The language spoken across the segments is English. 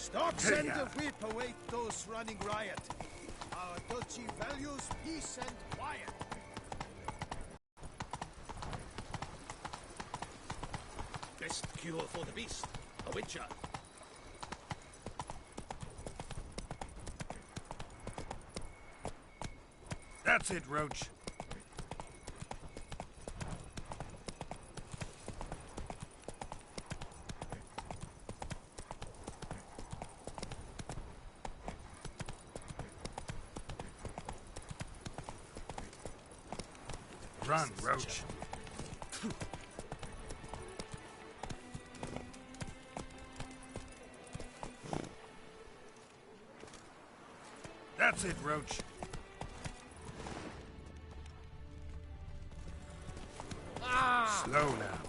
Stocks and the whip await those running riot. Our duchy values peace and quiet. Best cure for the beast, a witcher. That's it, Roach. Run, Roach. That's it, Roach. Slow now.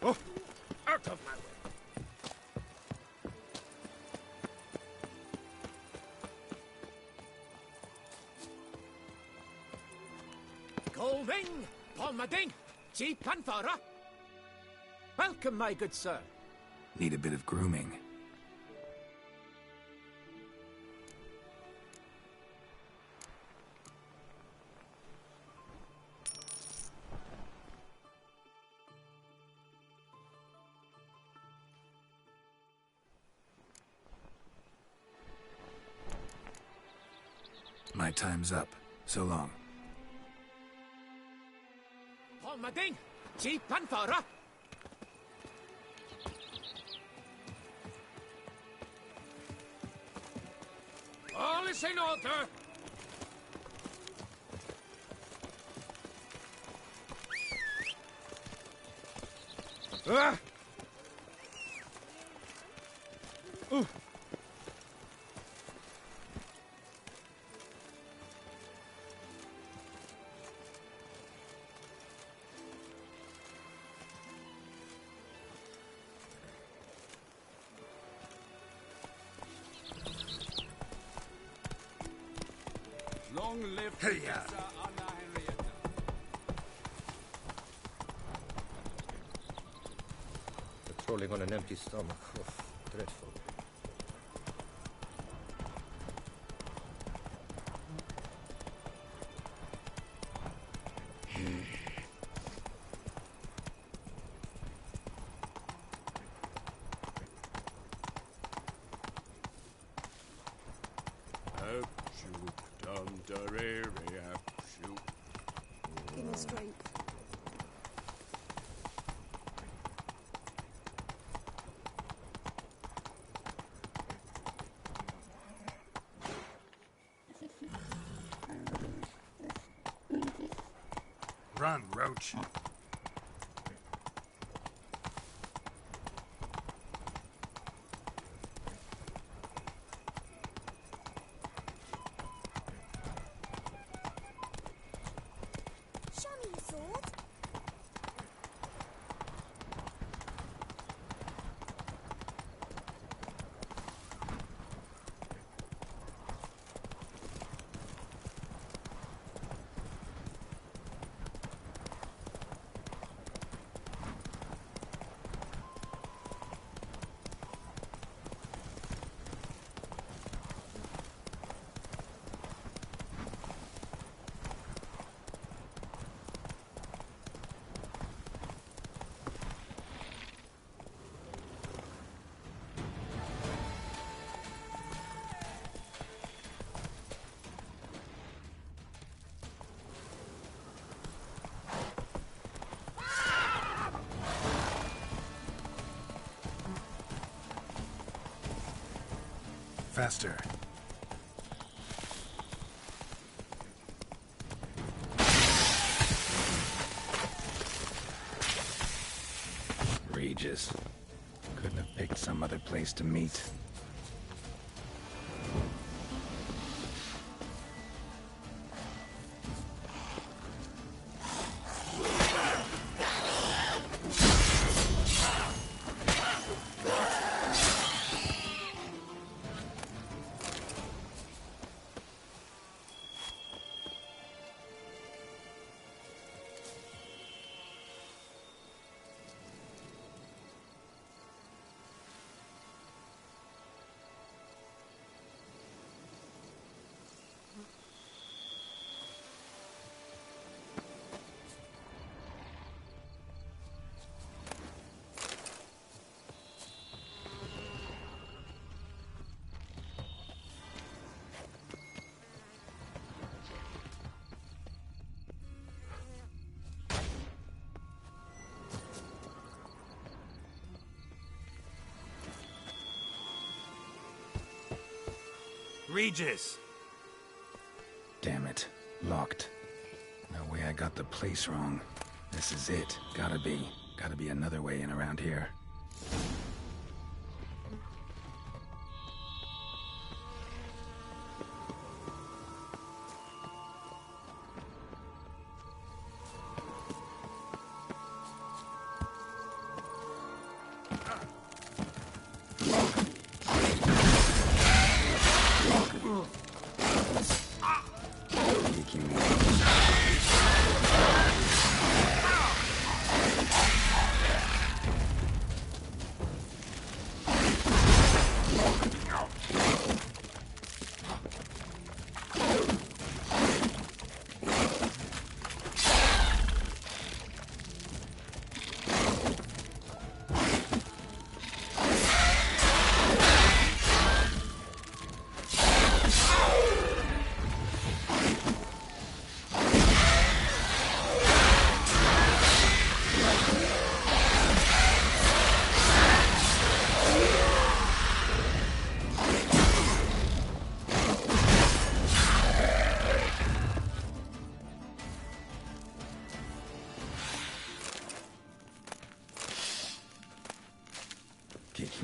Oh, out of my way. Golding, Palmading, cheap Panfara. Welcome, my good sir. Need a bit of grooming. My time's up. So long. Palmading, cheap Panfara. All is in order. Ah! Ooh. Long live Hey-ya. Anna Henrietta. Patrolling on an empty stomach. Oh, dreadful. Inner strength. Run, Roach. Show me your sword. Faster. Regis. Couldn't have picked some other place to meet. Regis! Damn it. Locked. No way I got the place wrong. This is it. Gotta be. Gotta be another way in around here.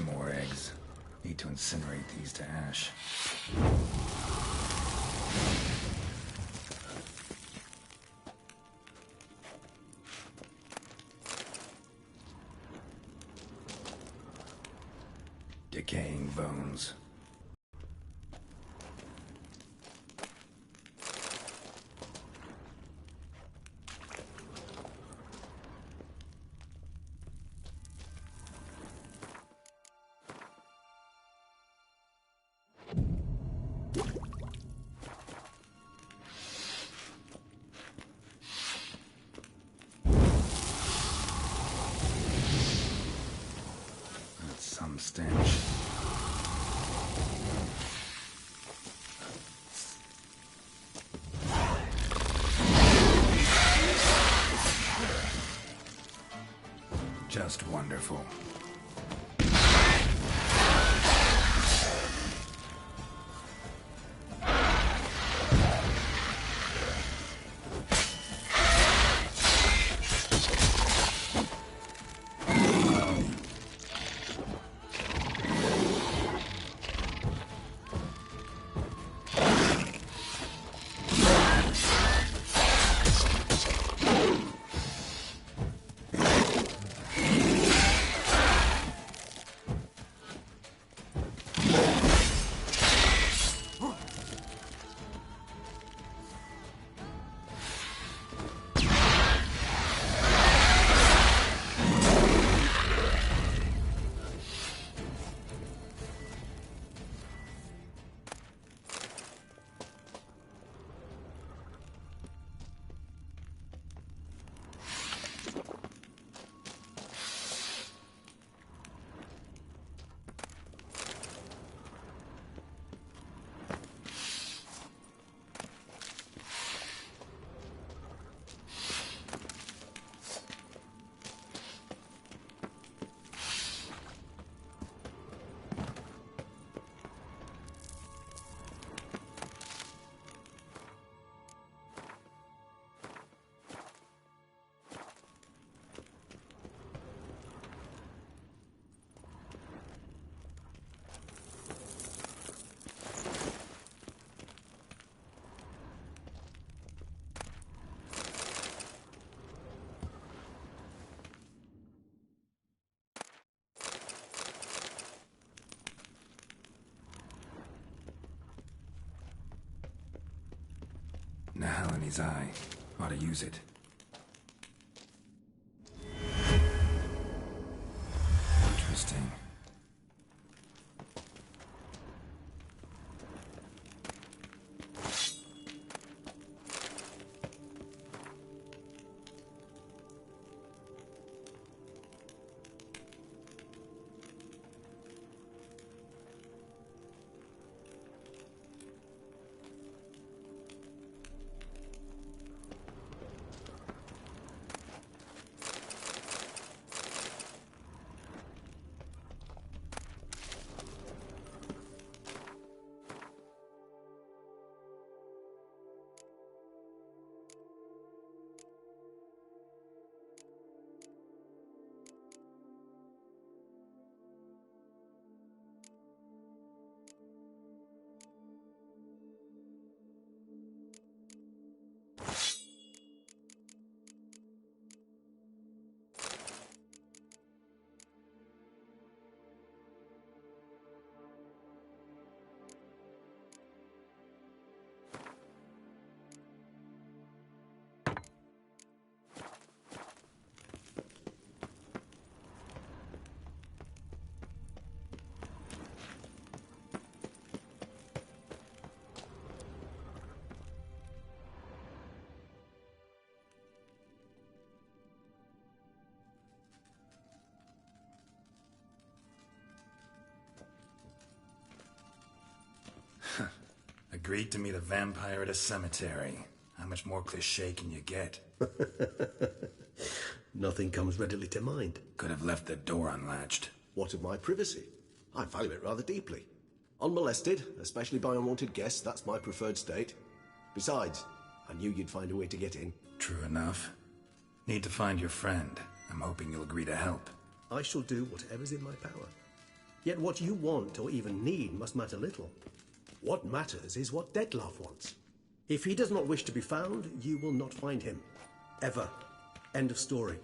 More eggs. Need to incinerate these to ash. Decaying bones. Some stench. Just wonderful. Nahal in his eye. Ought to use it. Interesting. Agreed to meet a vampire at a cemetery. How much more cliché can you get? Nothing comes readily to mind. Could have left the door unlatched. What of my privacy? I value it rather deeply. Unmolested, especially by unwanted guests, that's my preferred state. Besides, I knew you'd find a way to get in. True enough. Need to find your friend. I'm hoping you'll agree to help. I shall do whatever's in my power. Yet what you want or even need must matter little. What matters is what Dettlaff wants. If he does not wish to be found, you will not find him. Ever. End of story.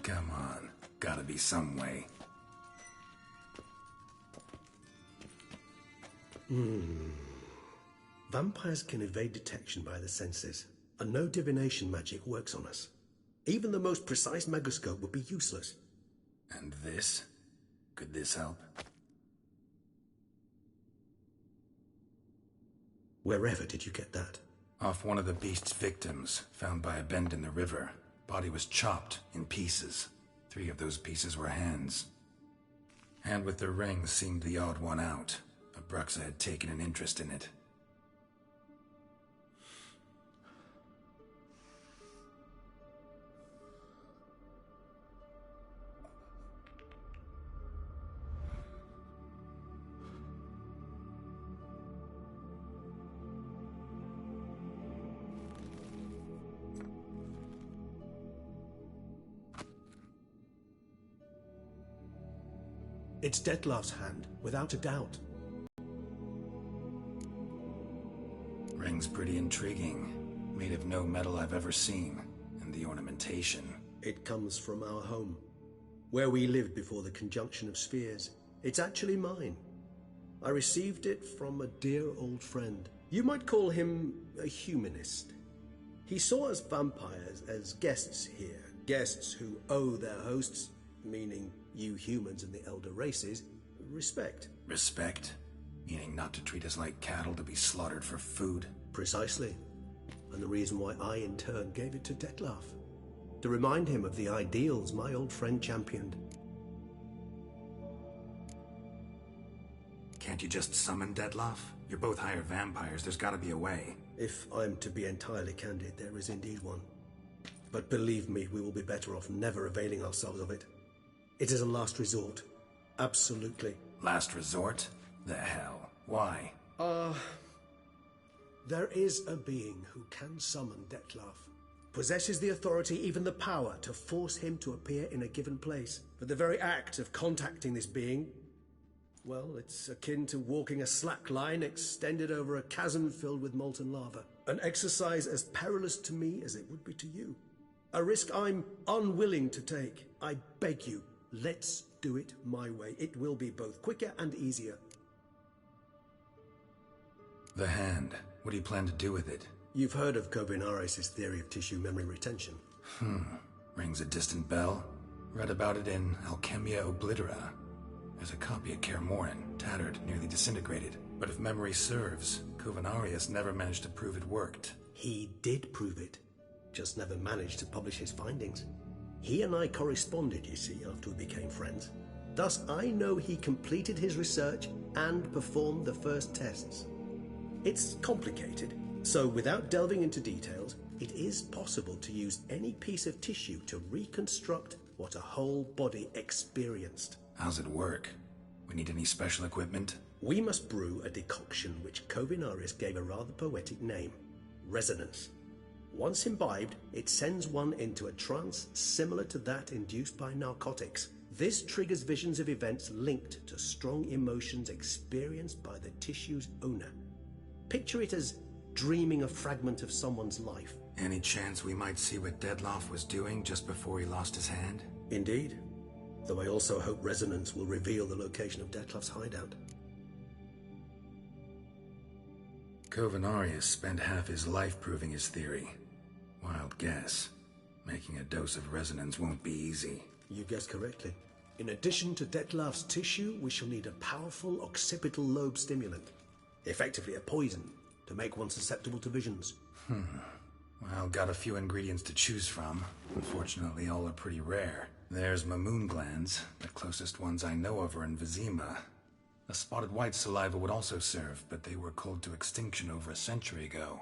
Come on. Gotta be some way. Vampires can evade detection by the senses, and no divination magic works on us. Even the most precise megoscope would be useless. And this? Could this help? Wherever did you get that? Off one of the beast's victims, found by a bend in the river. Body was chopped in pieces. 3 of those pieces were hands. Hand with the ring seemed the odd one out. Abruxa had taken an interest in it. It's Dettlaff's hand, without a doubt. Ring's pretty intriguing. Made of no metal I've ever seen. And the ornamentation. It comes from our home, where we lived before the conjunction of spheres. It's actually mine. I received it from a dear old friend. You might call him a humanist. He saw us vampires as guests here, guests who owe their hosts, meaning you humans and the elder races, respect. Respect? Meaning not to treat us like cattle to be slaughtered for food? Precisely. And the reason why I, in turn, gave it to Dettlaff. To remind him of the ideals my old friend championed. Can't you just summon Dettlaff? You're both hired vampires, there's gotta be a way. If I'm to be entirely candid, there is indeed one. But believe me, we will be better off never availing ourselves of it. It is a last resort. Absolutely. Last resort? The hell? Why? There is a being who can summon Dettlaff. Possesses the authority, even the power, to force him to appear in a given place. But the very act of contacting this being, well, it's akin to walking a slack line extended over a chasm filled with molten lava. An exercise as perilous to me as it would be to you. A risk I'm unwilling to take. I beg you, let's do it my way. It will be both quicker and easier. The hand. What do you plan to do with it? You've heard of Kovinaris' theory of tissue memory retention. Rings a distant bell. Read about it in Alchemia Oblitera. There's a copy at Kaer Morhen, tattered, nearly disintegrated. But if memory serves, Kovinaris never managed to prove it worked. He did prove it, just never managed to publish his findings. He and I corresponded, you see, after we became friends. Thus, I know he completed his research and performed the first tests. It's complicated, so without delving into details, it is possible to use any piece of tissue to reconstruct what a whole body experienced. How's it work? We need any special equipment? We must brew a decoction which Kovinaris gave a rather poetic name, resonance. Once imbibed, it sends one into a trance similar to that induced by narcotics. This triggers visions of events linked to strong emotions experienced by the tissue's owner. Picture it as dreaming a fragment of someone's life. Any chance we might see what Dettlaff was doing just before he lost his hand? Indeed. Though I also hope resonance will reveal the location of Dettlaff's hideout. Kovinaris spent half his life proving his theory. Wild guess. Making a dose of resonance won't be easy. You guessed correctly. In addition to Dettlaff's tissue, we shall need a powerful occipital lobe stimulant. Effectively a poison, to make one susceptible to visions. Well, got a few ingredients to choose from. Unfortunately, all are pretty rare. There's Mamoon glands. The closest ones I know of are in Vizima. A spotted white saliva would also serve, but they were culled to extinction over a century ago.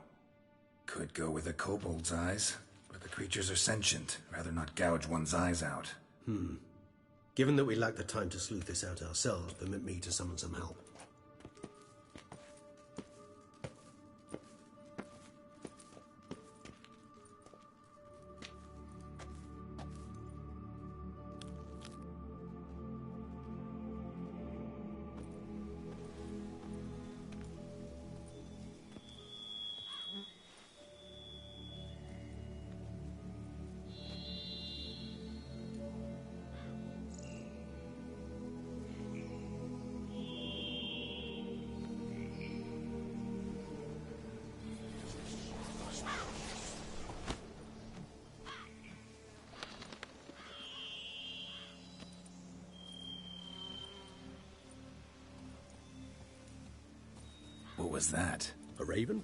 Could go with a kobold's eyes, but the creatures are sentient. Rather not gouge one's eyes out. Given that we lack the time to sleuth this out ourselves, permit me to summon some help. What was that? A raven?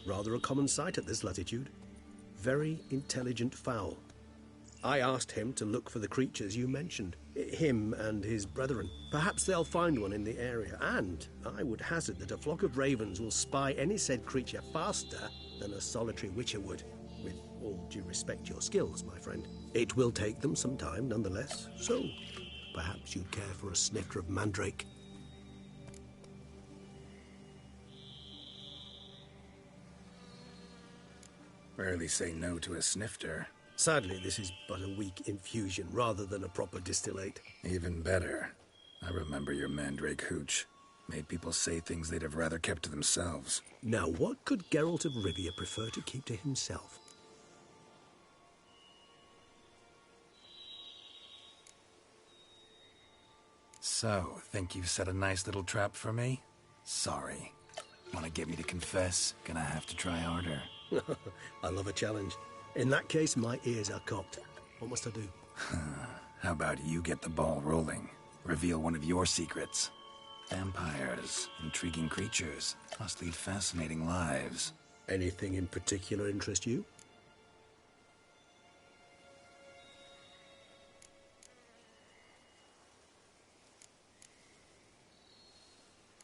Rather a common sight at this latitude. Very intelligent fowl. I asked him to look for the creatures you mentioned. Him and his brethren. Perhaps they'll find one in the area, and I would hazard that a flock of ravens will spy any said creature faster than a solitary witcher would. With all due respect to your skills, my friend. It will take them some time, nonetheless, so perhaps you'd care for a snifter of mandrake. Rarely say no to a snifter. Sadly, this is but a weak infusion rather than a proper distillate. Even better. I remember your mandrake hooch. Made people say things they'd have rather kept to themselves. Now, what could Geralt of Rivia prefer to keep to himself? So, think you've set a nice little trap for me? Sorry. Want to get me to confess? Gonna have to try harder. I love a challenge. In that case, my ears are cocked. What must I do? How about you get the ball rolling? Reveal one of your secrets. Vampires, intriguing creatures, must lead fascinating lives. Anything in particular interest you?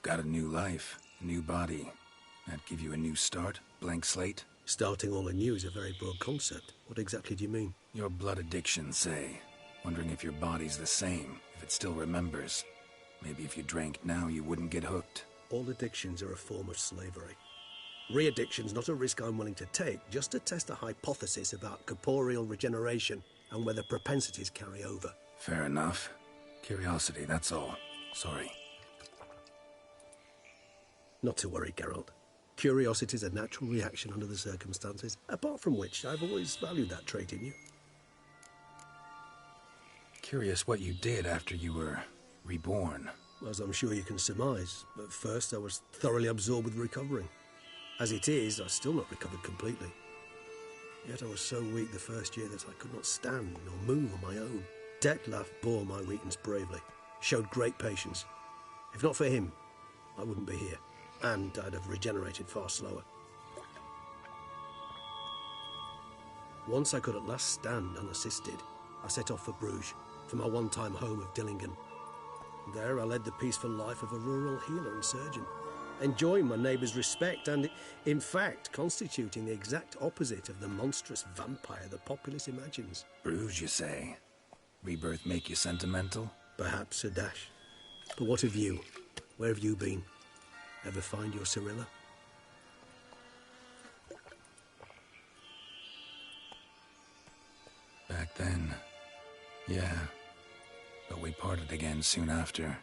Got a new life, a new body. That give you a new start? Blank slate? Starting all anew is a very broad concept. What exactly do you mean? Your blood addiction, say. Wondering if your body's the same, if it still remembers. Maybe if you drank now, you wouldn't get hooked. All addictions are a form of slavery. Re-addiction's not a risk I'm willing to take, just to test a hypothesis about corporeal regeneration and whether propensities carry over. Fair enough. Curiosity, that's all. Sorry. Not to worry, Geralt. Curiosity is a natural reaction under the circumstances, apart from which I've always valued that trait in you. Curious what you did after you were reborn. As I'm sure you can surmise, at first I was thoroughly absorbed with recovering. As it is, I've still not recovered completely. Yet I was so weak the first year that I could not stand or move on my own. Detlef bore my weakness bravely, showed great patience. If not for him, I wouldn't be here. And I'd have regenerated far slower. Once I could at last stand unassisted, I set off for Bruges, for my one-time home of Dillingen. There I led the peaceful life of a rural healer and surgeon, enjoying my neighbours' respect and, in fact, constituting the exact opposite of the monstrous vampire the populace imagines. Bruges, you say? Rebirth make you sentimental? Perhaps a dash. But what of you? Where have you been? Ever find your Cyrilla? Back then, yeah. But we parted again soon after.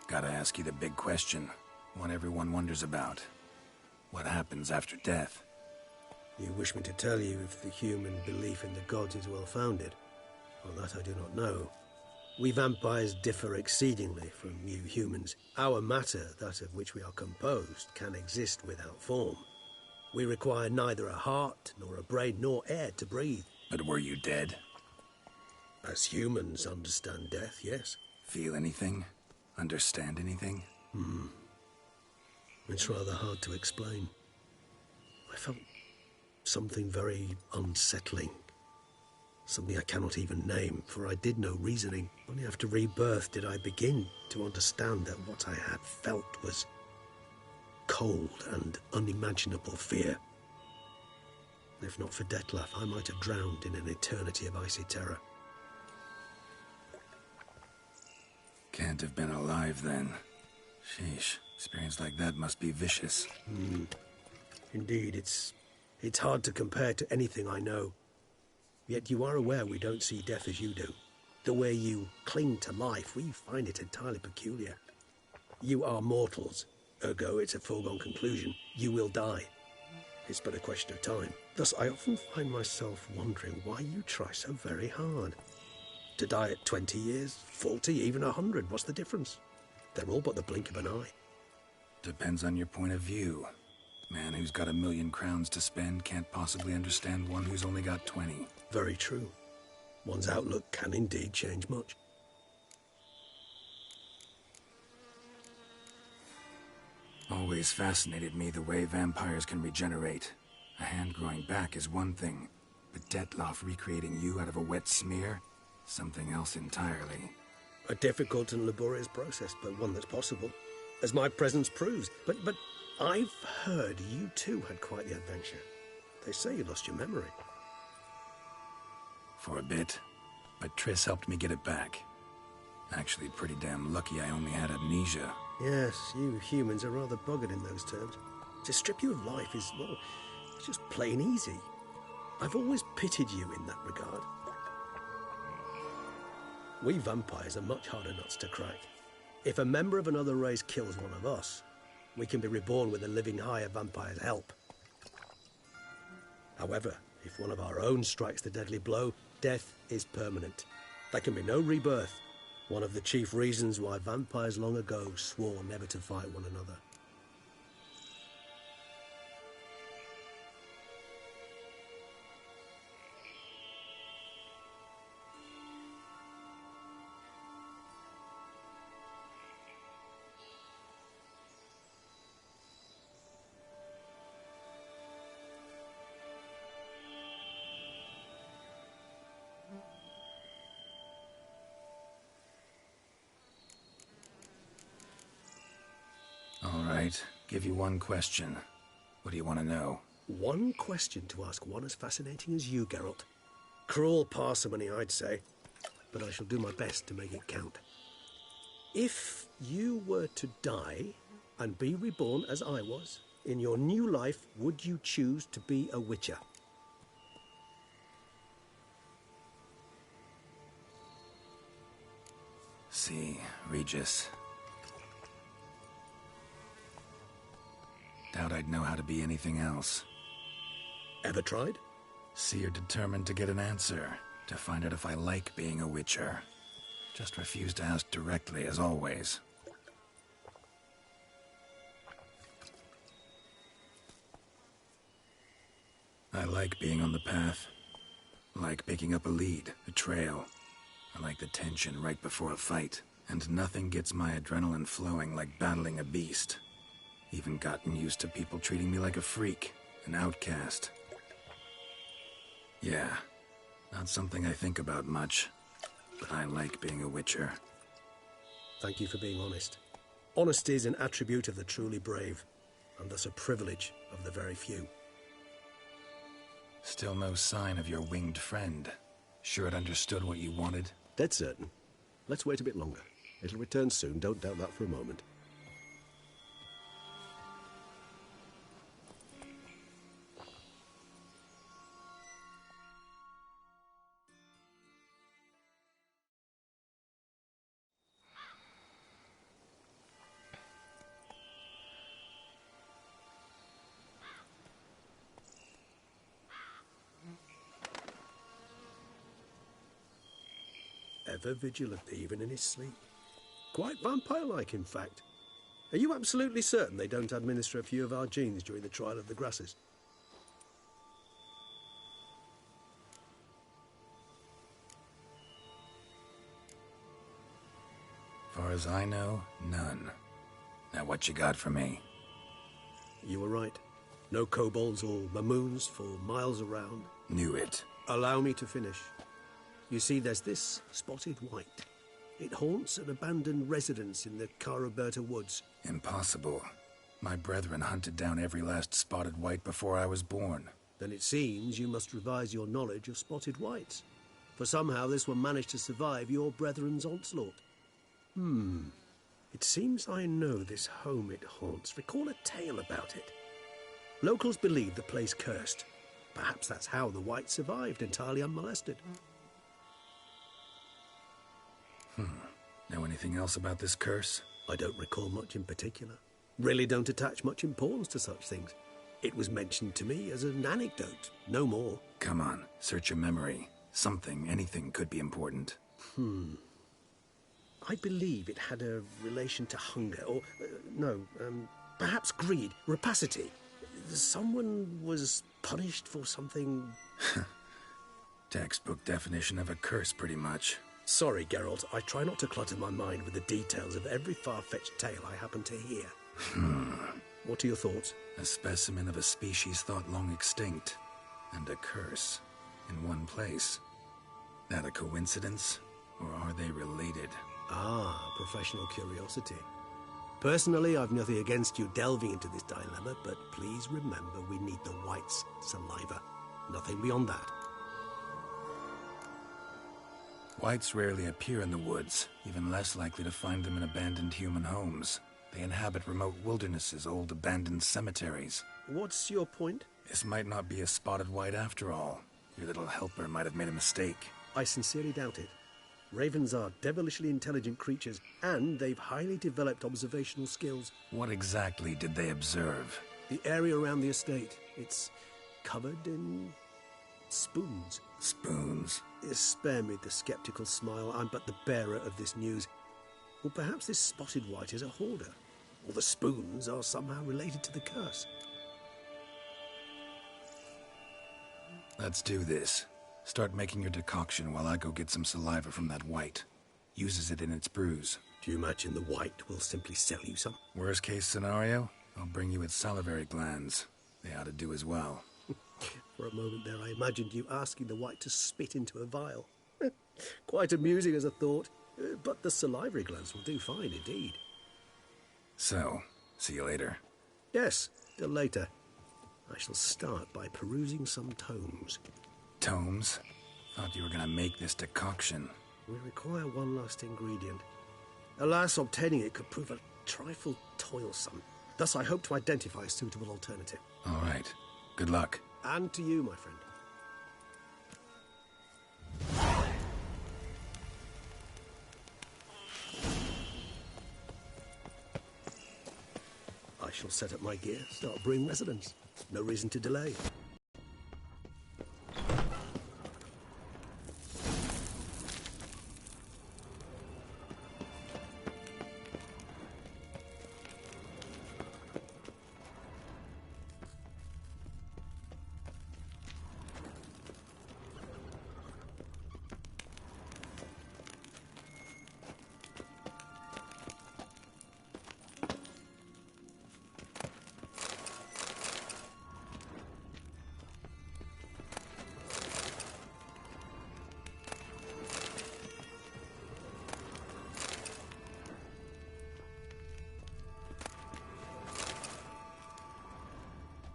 Gotta ask you the big question, one everyone wonders about. What happens after death? You wish me to tell you if the human belief in the gods is well-founded? Well, that I do not know. We vampires differ exceedingly from you humans. Our matter, that of which we are composed, can exist without form. We require neither a heart, nor a brain, nor air to breathe. But were you dead? As humans understand death, yes. Feel anything? Understand anything? It's rather hard to explain. I felt something very unsettling. Something I cannot even name, for I did no reasoning. Only after rebirth did I begin to understand that what I had felt was cold and unimaginable fear. If not for Detlef, I might have drowned in an eternity of icy terror. Can't have been alive then. Sheesh, experience like that must be vicious. Indeed, it's hard to compare to anything I know. Yet you are aware we don't see death as you do. The way you cling to life, we find it entirely peculiar. You are mortals, ergo it's a foregone conclusion. You will die. It's but a question of time. Thus, I often find myself wondering why you try so very hard. To die at 20 years, 40, even 100, what's the difference? They're all but the blink of an eye. Depends on your point of view. Man who's got 1,000,000 crowns to spend can't possibly understand one who's only got 20. Very true. One's outlook can indeed change much. Always fascinated me the way vampires can regenerate. A hand growing back is one thing, but Detlef recreating you out of a wet smear? Something else entirely. A difficult and laborious process, but one that's possible, as my presence proves. But I've heard you too had quite the adventure. They say you lost your memory. For a bit, but Triss helped me get it back. Actually, pretty damn lucky I only had amnesia. Yes, you humans are rather buggered in those terms. To strip you of life is, well, it's just plain easy. I've always pitied you in that regard. We vampires are much harder nuts to crack. If a member of another race kills one of us, we can be reborn with a living higher vampire's help. However, if one of our own strikes the deadly blow, death is permanent. There can be no rebirth. One of the chief reasons why vampires long ago swore never to fight one another. All right, give you one question. What do you want to know? One question to ask one as fascinating as you, Geralt. Cruel parsimony, I'd say, but I shall do my best to make it count. If you were to die and be reborn as I was, in your new life, would you choose to be a witcher? See, Regis. Doubt I'd know how to be anything else. Ever tried? See, you're determined to get an answer, to find out if I like being a witcher. Just refuse to ask directly, as always. I like being on the path. Like picking up a lead, a trail. I like the tension right before a fight. And nothing gets my adrenaline flowing like battling a beast. Even gotten used to people treating me like a freak, an outcast. Yeah, not something I think about much, but I like being a witcher. Thank you for being honest. Honesty is an attribute of the truly brave, and thus a privilege of the very few. Still no sign of your winged friend. Sure it understood what you wanted? Dead certain. Let's wait a bit longer. It'll return soon, don't doubt that for a moment. Ever vigilant, even in his sleep. Quite vampire-like, in fact. Are you absolutely certain they don't administer a few of our genes during the trial of the grasses? Far as I know, none. Now what you got for me? You were right. No kobolds or mamoons for miles around. Knew it. Allow me to finish. You see, there's this spotted white. It haunts an abandoned residence in the Caraberta woods. Impossible. My brethren hunted down every last spotted white before I was born. Then it seems you must revise your knowledge of spotted whites. For somehow this one managed to survive your brethren's onslaught. It seems I know this home it haunts. Recall a tale about it. Locals believe the place cursed. Perhaps that's how the white survived entirely unmolested. Know anything else about this curse? I don't recall much in particular. Really don't attach much importance to such things. It was mentioned to me as an anecdote, no more. Come on, search your memory. Something, anything could be important. I believe it had a relation to hunger, or, perhaps greed, rapacity. Someone was punished for something... Textbook definition of a curse, pretty much. Sorry, Geralt, I try not to clutter my mind with the details of every far-fetched tale I happen to hear. What are your thoughts? A specimen of a species thought long extinct, and a curse in one place. That a coincidence, or are they related? Ah, professional curiosity. Personally, I've nothing against you delving into this dilemma, but please remember we need the white's saliva. Nothing beyond that. Whites rarely appear in the woods, even less likely to find them in abandoned human homes. They inhabit remote wildernesses, old abandoned cemeteries. What's your point? This might not be a spotted white after all. Your little helper might have made a mistake. I sincerely doubt it. Ravens are devilishly intelligent creatures, and they've highly developed observational skills. What exactly did they observe? The area around the estate, it's covered in spoons. Spoons? Spare me the skeptical smile. I'm but the bearer of this news. Or perhaps this spotted white is a hoarder. Or the spoons are somehow related to the curse. Let's do this. Start making your decoction while I go get some saliva from that white. Uses it in its brews. Do you imagine the white will simply sell you some? Worst case scenario, I'll bring you its salivary glands. They ought to do as well. For a moment there, I imagined you asking the white to spit into a vial. Quite amusing as a thought, but the salivary glands will do fine indeed. So, see you later. Yes, till later. I shall start by perusing some tomes. Tomes? Thought you were gonna make this decoction. We require one last ingredient. Alas, obtaining it could prove a trifle toilsome. Thus, I hope to identify a suitable alternative. All right. Good luck. And to you, my friend. I shall set up my gear, start brewing residence. No reason to delay.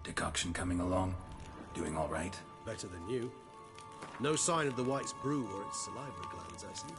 Decoction coming along? Doing all right? Better than you. No sign of the white's brew or its salivary glands, I see.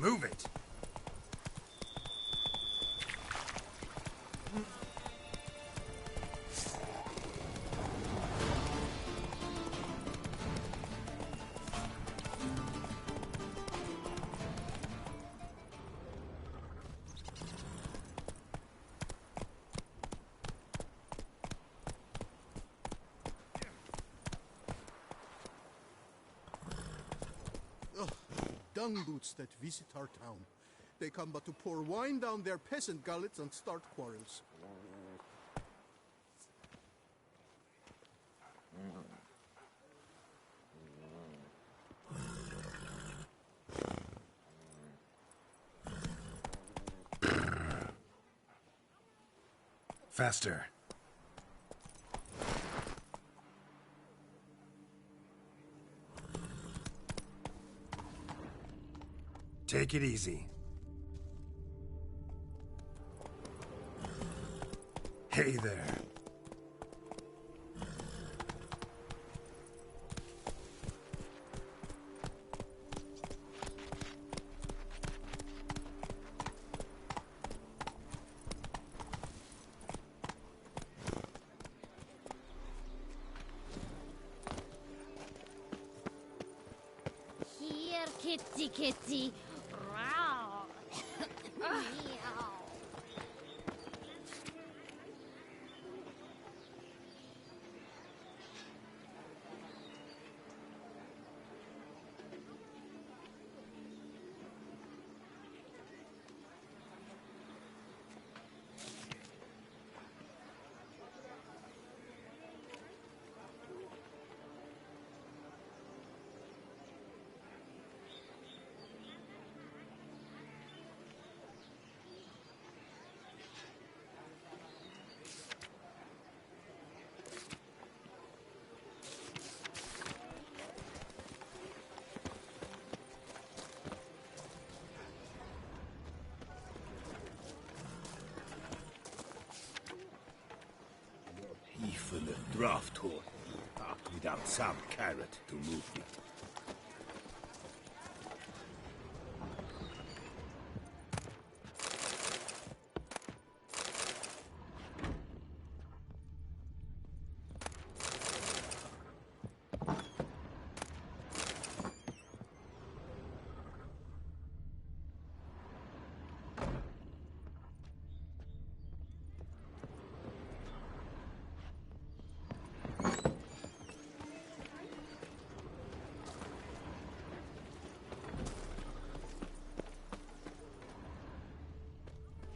Move it! Dung boots that visit our town. They come but to pour wine down their peasant gullets and start quarrels. Faster. Take it easy. Hey there. Here, kitty, kitty. Row. Meow. He full of draft horn, but without some carrot to move it.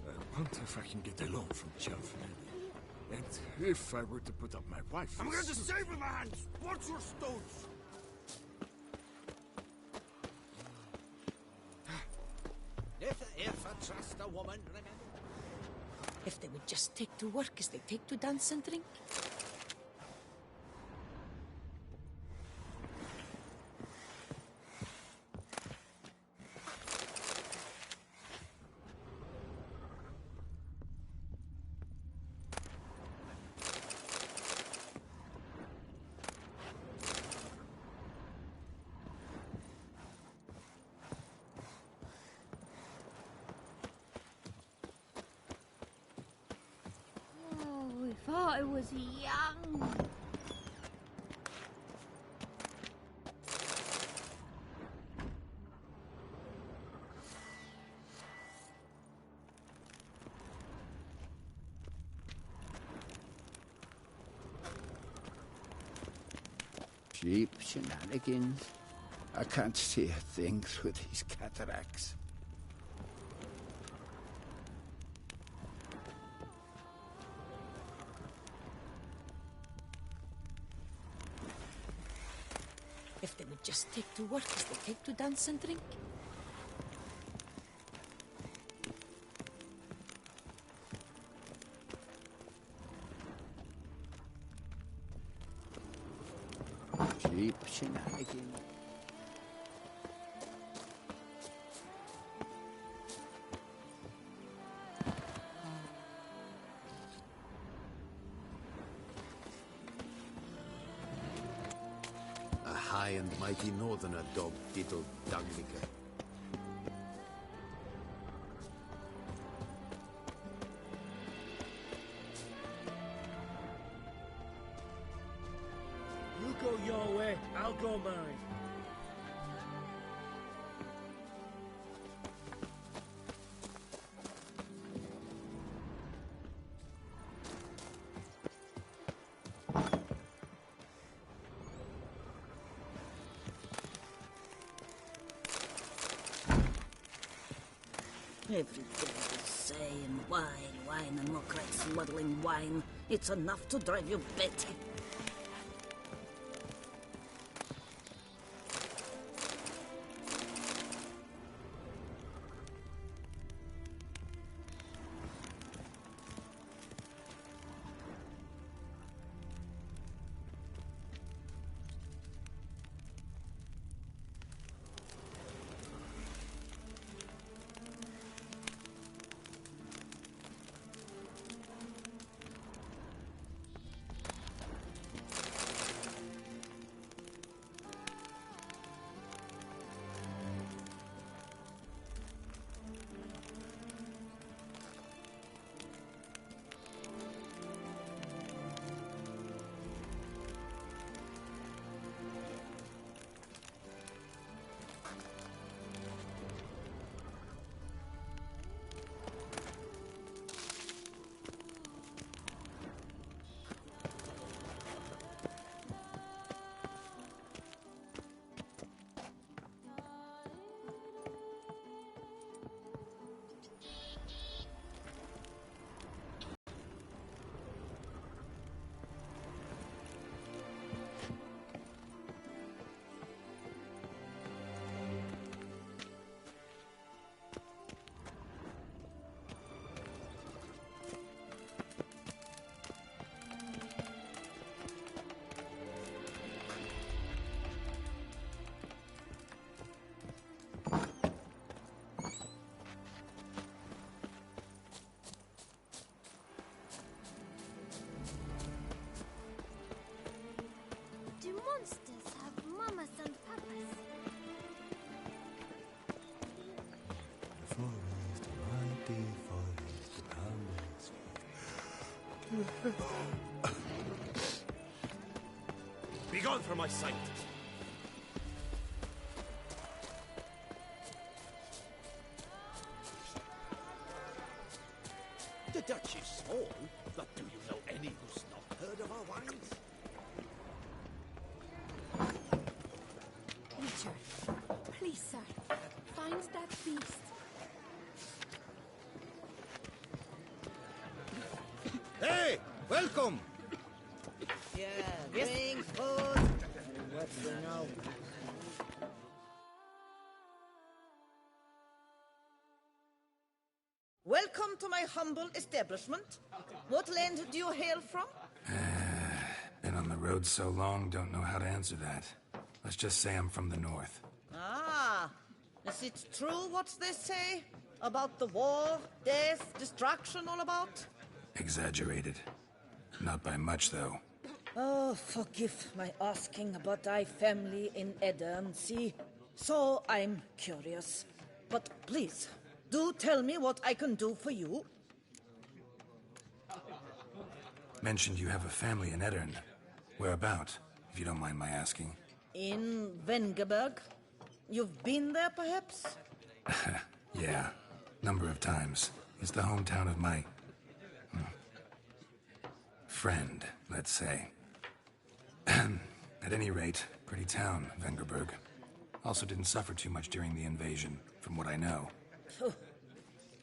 I wonder if I can get a loan from Jeff. And if I were to put up my wife... I'm going to save with my hands! Watch your stones! Never ever trust a woman, remember? If they would just take to work as they take to dance and drink. Oh, if I was young. Cheap shenanigans. I can't see a thing through these cataracts. If they would just take to work as they take to dance and drink. Cheap shenanigans. A high and mighty northerner dog diddled dunglicker. worry. Every day the same wine, and more like smuggling wine. It's enough to drive you batty. Do monsters have mamas and papas? Forest, mighty forest, Begone from my sight! The Dutchess small, but do you know any who's not heard of our wines? Richard, please, sir, find that beast. Hey! Welcome! Yeah, bring food. And what do you know? Welcome to my humble establishment. What land do you hail from? Been on the road so long, don't know how to answer that. Let's just say I'm from the north. Ah, is it true what they say? About the war, death, destruction all about? Exaggerated. Not by much, though. Oh, forgive my asking, but I family in Edern, see? So I'm curious. But please, do tell me what I can do for you. Mentioned you have a family in Eddern. Whereabout, if you don't mind my asking? In Vengerberg. You've been there, perhaps? Yeah, number of times. It's the hometown of my... friend, let's say. At any rate, pretty town, Vengerberg. Also didn't suffer too much during the invasion, from what I know.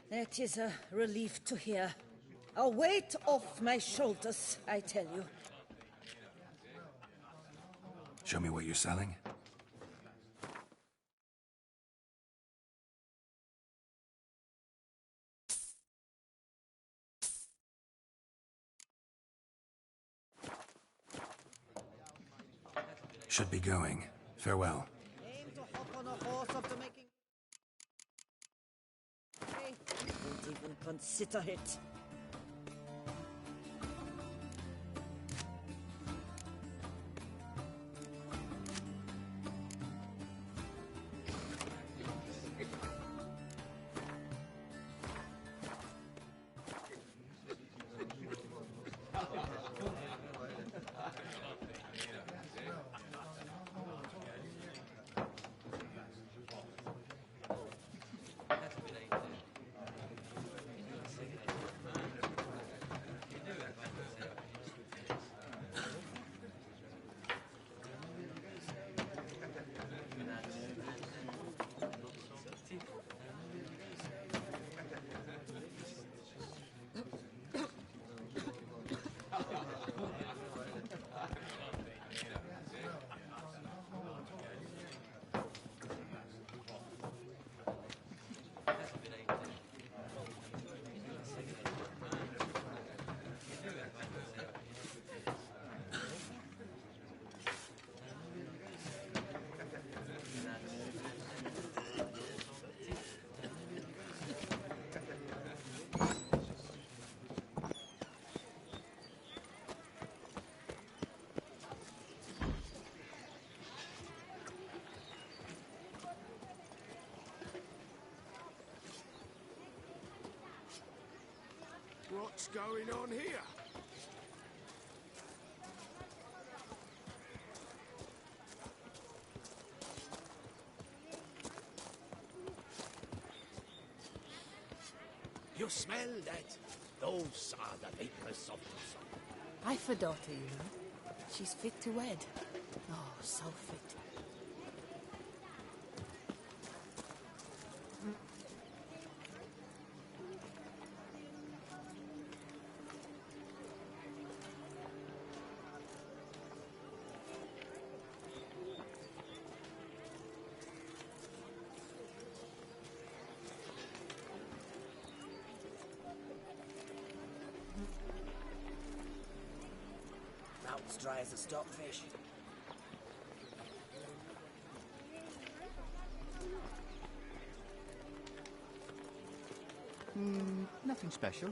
That is a relief to hear. A weight off my shoulders, I tell you. Show me what you're selling? Should be going. Farewell. Aim to hop on a horse after making... Hey, don't even consider it. What's going on here? You smell that? Those are the vapors of the sun. I've a daughter, you know. She's fit to wed. Oh, so fit. Mouth's dry as a stockfish. Nothing special.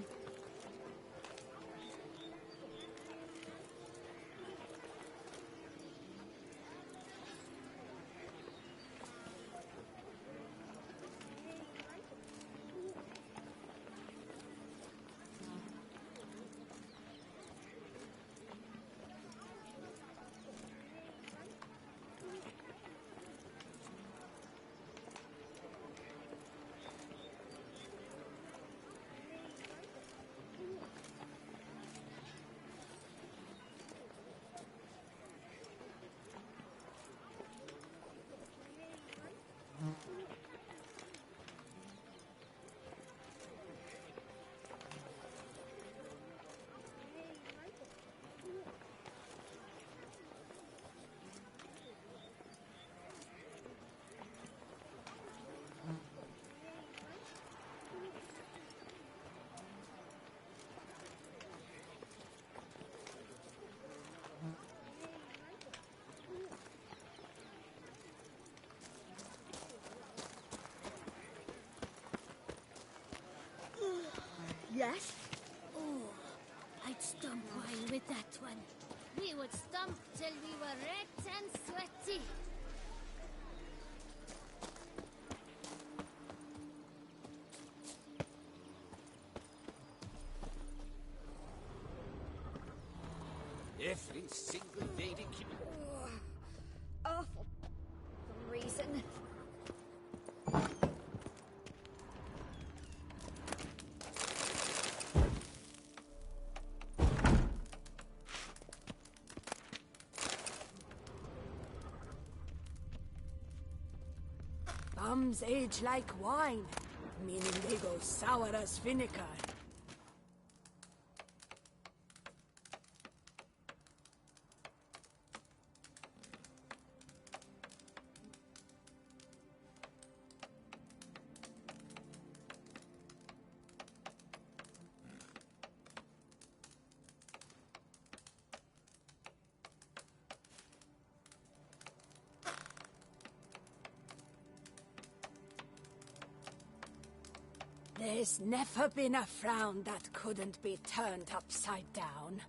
Yes? Oh, I'd stomp wine with that one. We would stomp till we were red and sweaty. Every single day they keep... Awful. For reason. Bums age like wine, meaning they go sour as vinegar. There's never been a frown that couldn't be turned upside down.